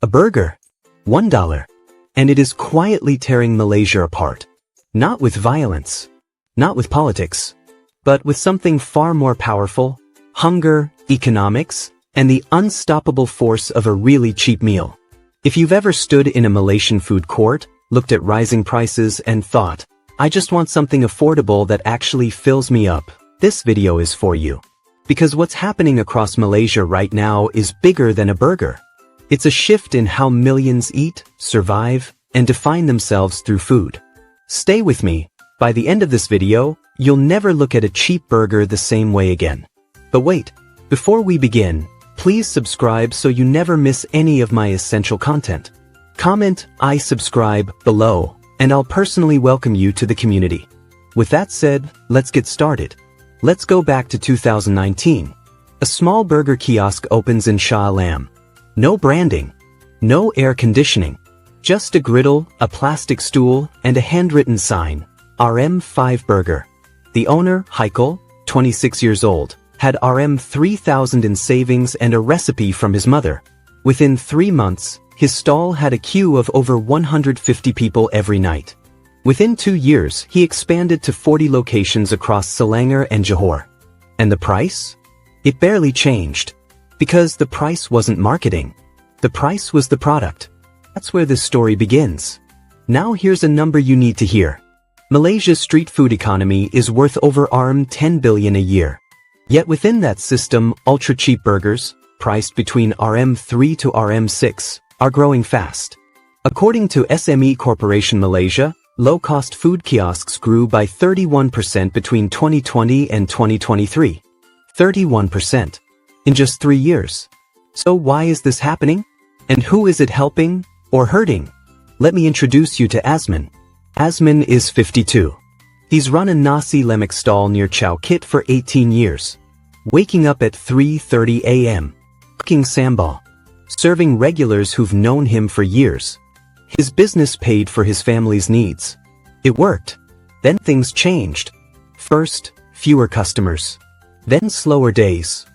A burger. $1. And it is quietly tearing Malaysia apart. Not with violence. Not with politics. But with something far more powerful: hunger, economics, and the unstoppable force of a really cheap meal. If you've ever stood in a Malaysian food court, looked at rising prices and thought, I just want something affordable that actually fills me up, this video is for you. Because what's happening across Malaysia right now is bigger than a burger. It's a shift in how millions eat, survive, and define themselves through food. Stay with me. By the end of this video, you'll never look at a cheap burger the same way again. But wait, before we begin, please subscribe so you never miss any of my essential content. Comment "I subscribe" below, and I'll personally welcome you to the community. With that said, let's get started. Let's go back to 2019. A small burger kiosk opens in Shah Alam. No branding. No air conditioning. Just a griddle, a plastic stool, and a handwritten sign. RM5 Burger. The owner, Haikal, 26 years old, had RM3,000 in savings and a recipe from his mother. Within 3 months, his stall had a queue of over 150 people every night. Within 2 years, he expanded to 40 locations across Selangor and Johor. And the price? It barely changed. Because the price wasn't marketing. The price was the product. That's where this story begins. Now here's a number you need to hear. Malaysia's street food economy is worth over RM10 billion a year. Yet within that system, ultra-cheap burgers, priced between RM3 to RM6, are growing fast. According to SME Corporation Malaysia, low-cost food kiosks grew by 31% between 2020 and 2023. 31%. In just 3 years. So why is this happening? And who is it helping or hurting? Let me introduce you to Azman. Azman is 52. He's run a nasi lemak stall near Chow Kit for 18 years. Waking up at 3:30 a.m. Cooking sambal. Serving regulars who've known him for years. His business paid for his family's needs. It worked. Then things changed. First, fewer customers. Then slower days.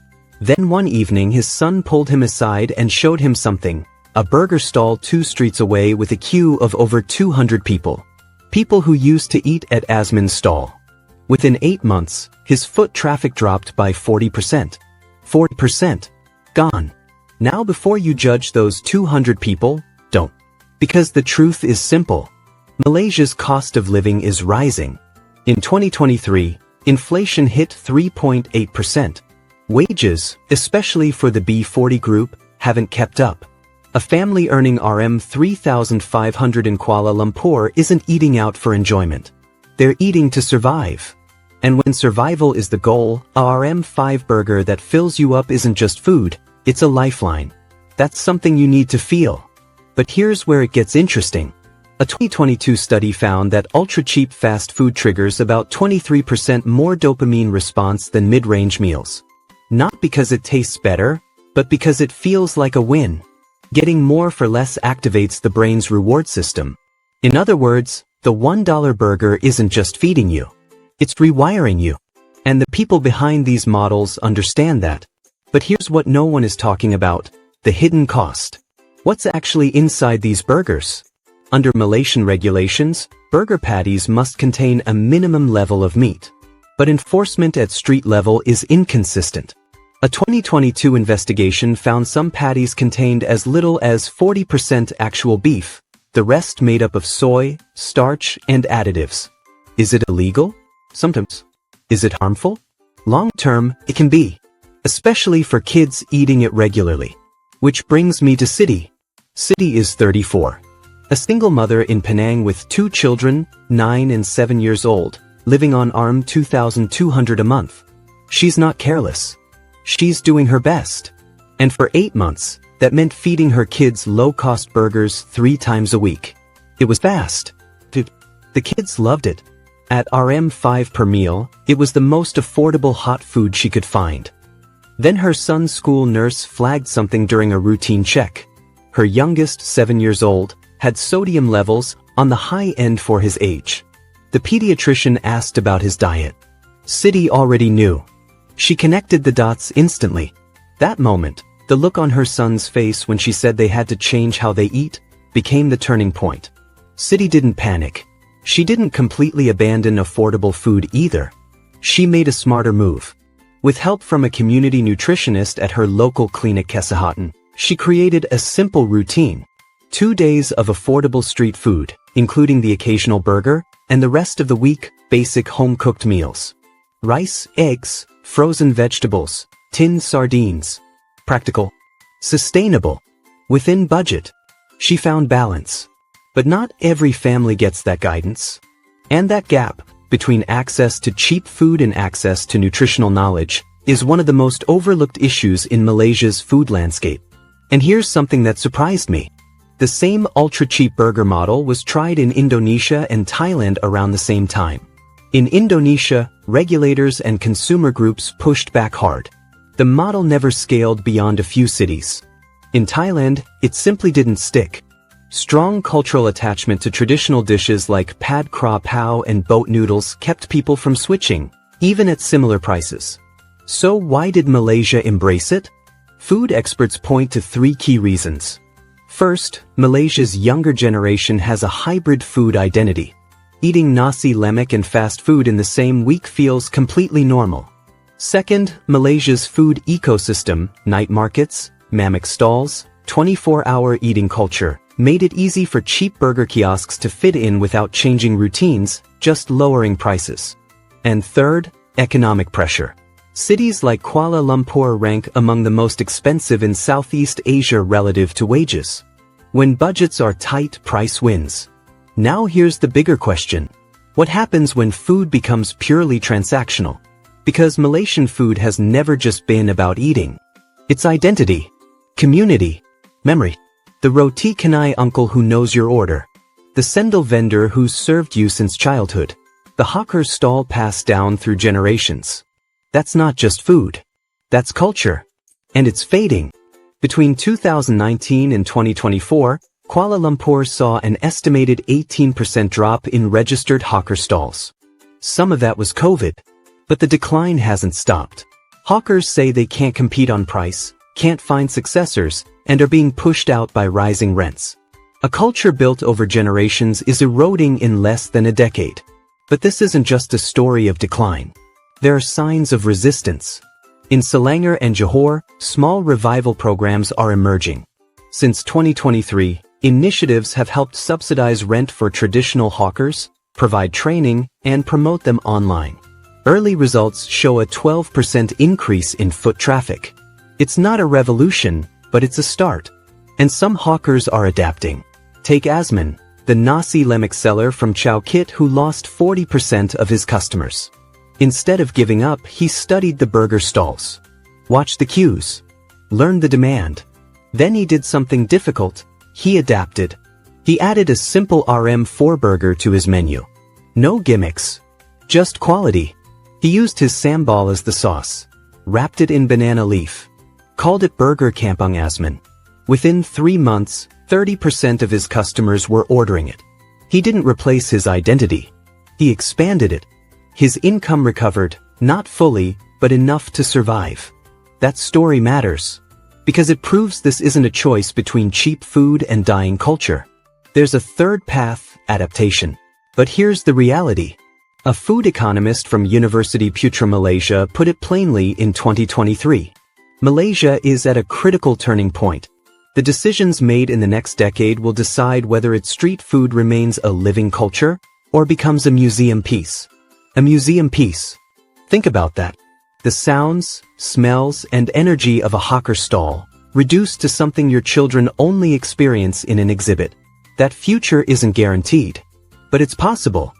Then one evening his son pulled him aside and showed him something. A burger stall 2 streets away with a queue of over 200 people. People who used to eat at Azman's stall. Within 8 months, his foot traffic dropped by 40%. 40%. Gone. Now before you judge those 200 people, don't. Because the truth is simple. Malaysia's cost of living is rising. In 2023, inflation hit 3.8%. Wages, especially for the B40 group, haven't kept up. A family earning RM3,500 in Kuala Lumpur isn't eating out for enjoyment. They're eating to survive. And when survival is the goal, a RM5 burger that fills you up isn't just food, it's a lifeline. That's something you need to feel. But here's where it gets interesting. A 2022 study found that ultra-cheap fast food triggers about 23% more dopamine response than mid-range meals. Not because it tastes better, but because it feels like a win. Getting more for less activates the brain's reward system. In other words, the $1 burger isn't just feeding you. It's rewiring you. And the people behind these models understand that. But here's what no one is talking about: the hidden cost. What's actually inside these burgers? Under Malaysian regulations, burger patties must contain a minimum level of meat. But enforcement at street level is inconsistent. A 2022 investigation found some patties contained as little as 40% actual beef, the rest made up of soy, starch, and additives. Is it illegal? Sometimes. Is it harmful? Long term, it can be. Especially for kids eating it regularly. Which brings me to Siti. Siti is 34. A single mother in Penang with 2 children, 9 and 7 years old, living on RM2,200 a month. She's not careless. She's doing her best. And for 8 months, that meant feeding her kids low-cost burgers 3 times a week. It was fast. Dude, the kids loved it. At RM5 per meal, it was the most affordable hot food she could find. Then her son's school nurse flagged something during a routine check. Her youngest, 7 years old, had sodium levels on the high end for his age. The pediatrician asked about his diet. Siti already knew. She connected the dots instantly. That moment, The look on her son's face when she said they had to change how they eat became the turning point. Siti didn't panic. She didn't completely abandon affordable food either. She made a smarter move. With help from a community nutritionist at her local klinik kesehatan, she created a simple routine. 2 days of affordable street food, including the occasional burger, and the rest of the week, basic home-cooked meals. Rice, eggs, frozen vegetables, tinned sardines. Practical. Sustainable. Within budget. She found balance. But not every family gets that guidance. And that gap, between access to cheap food and access to nutritional knowledge, is one of the most overlooked issues in Malaysia's food landscape. And here's something that surprised me. The same ultra-cheap burger model was tried in Indonesia and Thailand around the same time. In Indonesia, regulators and consumer groups pushed back hard. The model never scaled beyond a few cities. In Thailand, it simply didn't stick. Strong cultural attachment to traditional dishes like pad kra pao and boat noodles kept people from switching, even at similar prices. So why did Malaysia embrace it? Food experts point to 3 key reasons. First, Malaysia's younger generation has a hybrid food identity. Eating nasi lemak and fast food in the same week feels completely normal. Second, Malaysia's food ecosystem, night markets, mamak stalls, 24-hour eating culture, made it easy for cheap burger kiosks to fit in without changing routines, just lowering prices. And third, economic pressure. Cities like Kuala Lumpur rank among the most expensive in Southeast Asia relative to wages. When budgets are tight, price wins. Now here's the bigger question. What happens when food becomes purely transactional? Because Malaysian food has never just been about eating. It's identity, community, memory. The roti canai uncle who knows your order. The sendal vendor who's served you since childhood. The hawker stall passed down through generations. That's not just food. That's culture. And it's fading. Between 2019 and 2024, Kuala Lumpur saw an estimated 18% drop in registered hawker stalls. Some of that was COVID. But the decline hasn't stopped. Hawkers say they can't compete on price, can't find successors, and are being pushed out by rising rents. A culture built over generations is eroding in less than a decade. But this isn't just a story of decline. There are signs of resistance. In Selangor and Johor, small revival programs are emerging. Since 2023, initiatives have helped subsidize rent for traditional hawkers, provide training, and promote them online. Early results show a 12% increase in foot traffic. It's not a revolution, but it's a start. And some hawkers are adapting. Take Azman, the nasi lemak seller from Chow Kit who lost 40% of his customers. Instead of giving up, he studied the burger stalls. Watched the queues. Learned the demand. Then he did something difficult. He adapted. He added a simple RM4 burger to his menu. No gimmicks. Just quality. He used his sambal as the sauce. Wrapped it in banana leaf. Called it Burger Kampung Azman. Within 3 months, 30% of his customers were ordering it. He didn't replace his identity. He expanded it. His income recovered, not fully, but enough to survive. That story matters. Because it proves this isn't a choice between cheap food and dying culture. There's a third path, adaptation. But here's the reality. A food economist from University Putra Malaysia put it plainly in 2023. Malaysia is at a critical turning point. The decisions made in the next decade will decide whether its street food remains a living culture or becomes a museum piece. A museum piece. Think about that. The sounds, smells, and energy of a hawker stall reduced to something your children only experience in an exhibit. That future isn't guaranteed, but it's possible.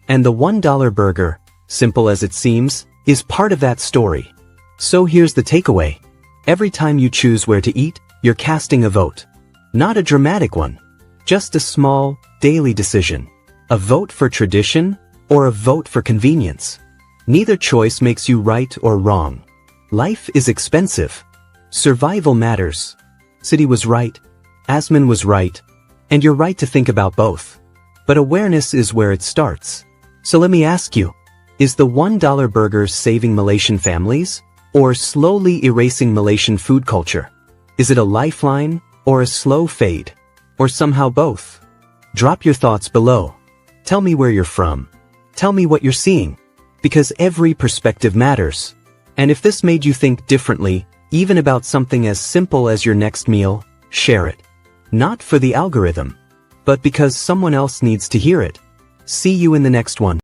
And the $1 burger, simple as it seems, is part of that story. So here's the takeaway. Every time you choose where to eat, you're casting a vote. Not a dramatic one. Just a small, daily decision. A vote for tradition or a vote for convenience. Neither choice makes you right or wrong. Life is expensive. Survival matters. Siti was right. Azman was right. And you're right to think about both. But awareness is where it starts. So let me ask you, is the $1 burger saving Malaysian families? Or slowly erasing Malaysian food culture? Is it a lifeline, or a slow fade, or somehow both? Drop your thoughts below. Tell me where you're from. Tell me what you're seeing. Because every perspective matters. And if this made you think differently, even about something as simple as your next meal, share it. Not for the algorithm, but because someone else needs to hear it. See you in the next one.